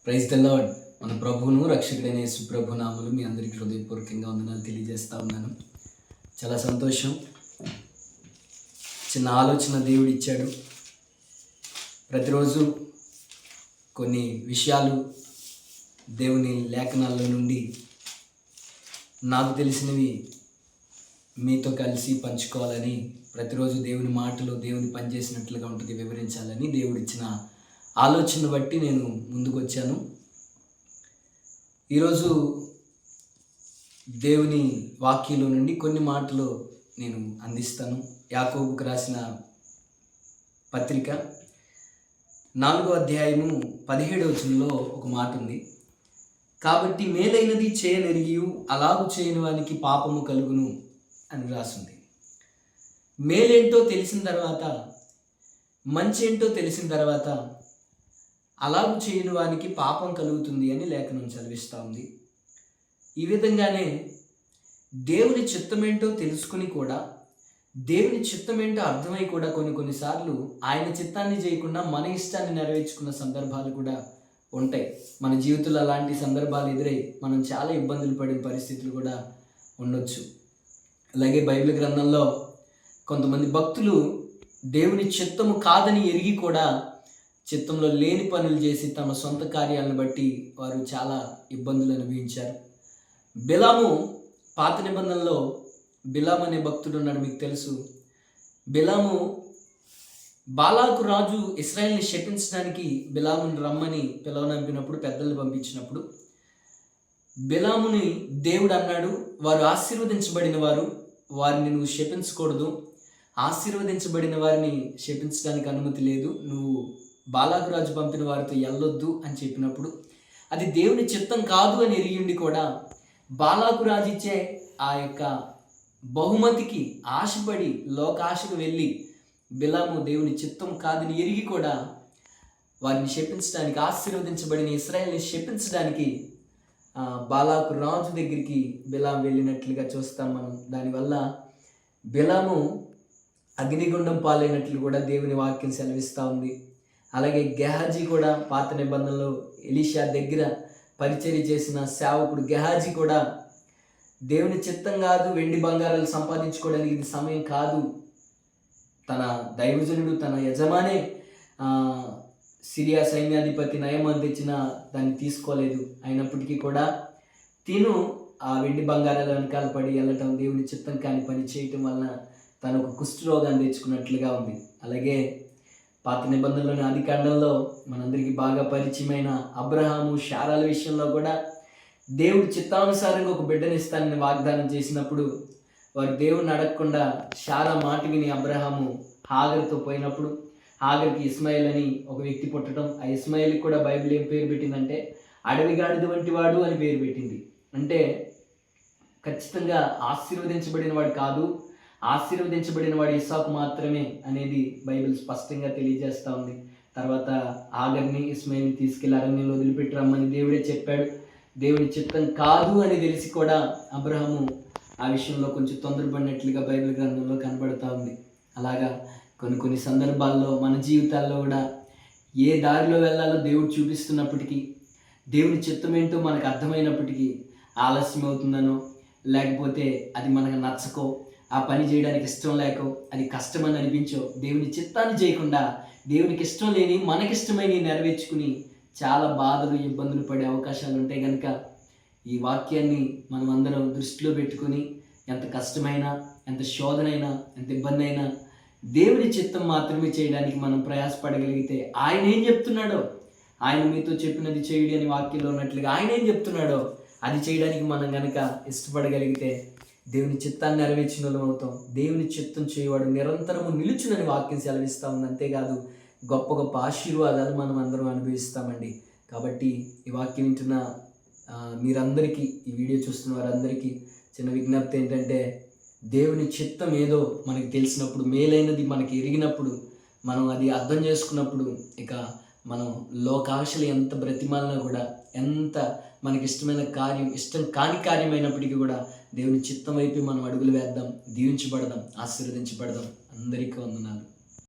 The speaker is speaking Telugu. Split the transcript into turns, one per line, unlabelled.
Praise the lord. మన ప్రభువును రక్షకుడైన యేసు ప్రభు నామములో మీ అందరికీ హృదయపూర్వకంగా వందనాలు తెలియజేస్తా ఉన్నాను. చాలా సంతోషం. చిన్న ఆలోచన దేవుడు ఇచ్చాడు. ప్రతిరోజు కొన్ని విషయాలు దేవుని లేఖనాల్లో నుండి నాకు తెలిసినవి మీతో కలిసి పంచుకోవాలని, ప్రతిరోజు దేవుని మాటలు దేవుని పనిచేసినట్లుగా ఉంటుంది వివరించాలని దేవుడు ఇచ్చిన ఆలోచన బట్టి నేను ముందుకు వచ్చాను. ఈరోజు దేవుని వాక్యంలో నుండి కొన్ని మాటలు నేను అందిస్తాను. యాకోబుకు రాసిన పత్రిక 4వ అధ్యాయము 17వ వచనంలో ఒక మాట ఉంది. కాబట్టి మేలైనది చేయనెరిగియు అలాగు చేయని వానికి పాపము కలుగును అని రాసింది. మేలేంటో తెలిసిన తర్వాత, మంచి ఏంటో తెలిసిన తర్వాత అలాగు చేయని వానికి పాపం కలుగుతుంది అని లేఖనం చదివిస్తూ ఉంది. ఈ విధంగానే దేవుని చిత్తమేంటో తెలుసుకుని కూడా, దేవుని చిత్తమేంటో అర్థమై కూడా కొన్నిసార్లు ఆయన చిత్తాన్ని చేయకుండా మన ఇష్టాన్ని నెరవేర్చుకున్న సందర్భాలు కూడా ఉంటాయి. మన జీవితంలో అలాంటి సందర్భాలు ఎదురై మనం చాలా ఇబ్బందులు పడిన పరిస్థితులు కూడా ఉండొచ్చు. అలాగే బైబిల్ గ్రంథంలో కొంతమంది భక్తులు దేవుని చిత్తము కాదని ఎరిగి కూడా చిత్తంలో లేని పనులు చేసి తమ సొంత కార్యాలను బట్టి వారు చాలా ఇబ్బందులు అనుభవించారు. బిలాము, పాత నిబంధనలో బిలాము అనే భక్తుడు ఉన్నాడు, మీకు తెలుసు. బిలాము బాలాకు రాజు ఇశ్రాయేల్ని శపించడానికి బిలాముని రమ్మని పిలవనంపినప్పుడు, పెద్దలు పంపించినప్పుడు బిలాముని దేవుడు అన్నాడు, వారు ఆశీర్వదించబడిన వారు, వారిని నువ్వు శపించకూడదు, ఆశీర్వదించబడిన వారిని శపించడానికి అనుమతి లేదు, నువ్వు బాలాకు రాజు పంపిన వారితో వెళ్ళొద్దు అని చెప్పినప్పుడు అది దేవుని చిత్తం కాదు అని ఎరిగిండి కూడా బాలాకు రాజు ఇచ్చే ఆ యొక్క బహుమతికి ఆశపడి లోకాశకు వెళ్ళి బిలాము దేవుని చిత్తం కాదని ఎరిగి కూడా వారిని శపించడానికి, ఆశీర్వదించబడిన ఇశ్రాయేల్ని శపించడానికి బాలాకు రాజు దగ్గరికి బిలాము వెళ్ళినట్లుగా చూస్తాం మనం. దానివల్ల బిలాము అగ్నిగుండం పాలైనట్లు కూడా దేవుని వాక్యం సెలవిస్తూ ఉంది. అలాగే గెహాజీ కూడా పాత నిబంధనలో ఎలీషా దగ్గర పరిచర్య చేసిన సేవకుడు గెహాజీ కూడా దేవుని చిత్తం కాదు, వెండి బంగారాలు సంపాదించుకోవడానికి ఇది సమయం కాదు, తన దైవజనుడు తన యజమానే సిరియా సైన్యాధిపతి నయమాన్ తెచ్చిన దాన్ని తీసుకోలేదు. అయినప్పటికీ కూడా తిను ఆ వెండి బంగారాల వెనకాల పడి వెళ్ళటం, దేవుని చిత్తం కాని పని చేయటం వలన తను ఒక కుష్ఠరోగాన్ని తెచ్చుకున్నట్లుగా ఉంది. అలాగే పాత నిబంధనలోని ఆదికాండంలో మనందరికీ బాగా పరిచయమైన అబ్రహాము, శారాల విషయంలో కూడా దేవుడు చిత్తానుసారంగా ఒక బిడ్డని ఇస్తానని వాగ్దానం చేసినప్పుడు వారు దేవుడిని అడగకుండా శారా మాట విని అబ్రహాము హాగర్తో పోయినప్పుడు హాగర్కి ఇస్మాయిల్ అని ఒక వ్యక్తి పుట్టడం, ఆ ఇస్మాయిల్కి కూడా బైబిల్ ఏం పేరు పెట్టిందంటే అడవిగాడిద వంటి వాడు అని పేరు పెట్టింది. అంటే ఖచ్చితంగా ఆశీర్వదించబడిన వాడు కాదు, ఆశీర్వదించబడిన వాడు ఇస్సాకు మాత్రమే అనేది బైబిల్ స్పష్టంగా తెలియజేస్తూ ఉంది. తర్వాత ఆగర్ని, ఇస్మాయిల్ని తీసుకెళ్లి అరణ్యంలో వదిలిపెట్టి రమ్మని దేవుడే చెప్పాడు. దేవుని చిత్తం కాదు అని తెలిసి కూడా అబ్రహాము ఆ విషయంలో కొంచెం తొందరపడినట్లుగా బైబిల్ గ్రంథంలో కనబడుతూ ఉంది. అలాగా కొన్ని సందర్భాల్లో మన జీవితాల్లో కూడా ఏ దారిలో వెళ్ళాలో దేవుడు చూపిస్తున్నప్పటికీ, దేవుని చిత్తం ఏంటో మనకు అర్థమైనప్పటికీ ఆలస్యం అవుతుందనో, లేకపోతే అది మనకు నచ్చకో, ఆ పని చేయడానికి ఇష్టం లేకో, అది కష్టమని అనిపించో, దేవుని చిత్తాన్ని చేయకుండా దేవునికి ఇష్టం లేని మనకిష్టమైన నెరవేర్చుకుని చాలా బాధలు, ఇబ్బందులు పడే అవకాశాలు ఉంటాయి. కనుక ఈ వాక్యాన్ని మనం అందరం దృష్టిలో పెట్టుకుని ఎంత కష్టమైనా, ఎంత శోధనైనా, ఎంత ఇబ్బంది అయినా దేవుని చిత్తం మాత్రమే చేయడానికి మనం ప్రయాసపడగలిగితే, ఆయన ఏం చెప్తున్నాడో, ఆయన మీతో చెప్పినది చేయుడి అని వాక్యంలో ఉన్నట్లుగా ఆయన ఏం చెప్తున్నాడో అది చేయడానికి మనం కనుక ఇష్టపడగలిగితే దేవుని చిత్తాన్ని నెరవేర్చిన వాళ్ళం అవుతాం. దేవుని చిత్తం చేయవాడు నిరంతరము నిలుచునని వాక్యం సెలవిస్తూ ఉంది. అంతేకాదు గొప్ప గొప్ప ఆశీర్వాదాలు మనం అందరం అనుభవిస్తామండి. కాబట్టి ఈ వాక్యం వింటున్న మీరందరికీ, ఈ వీడియో చూస్తున్న వారందరికీ చిన్న విజ్ఞప్తి ఏంటంటే, దేవుని చిత్తం ఏదో మనకి తెలిసినప్పుడు, మేలైనది మనకి ఎరిగినప్పుడు, మనం అది అర్థం చేసుకున్నప్పుడు, ఇక మనం లోకాశలు ఎంత బ్రతిమాలినా కూడా, ఎంత మనకి ఇష్టమైన కార్యం, ఇష్టం కాని కార్యమైనప్పటికీ కూడా దేవుని చిత్తం వైపు మనం అడుగులు వేద్దాం, దీవించబడదాం, ఆశీర్వదించబడదాం. అందరికీ వందనాలు.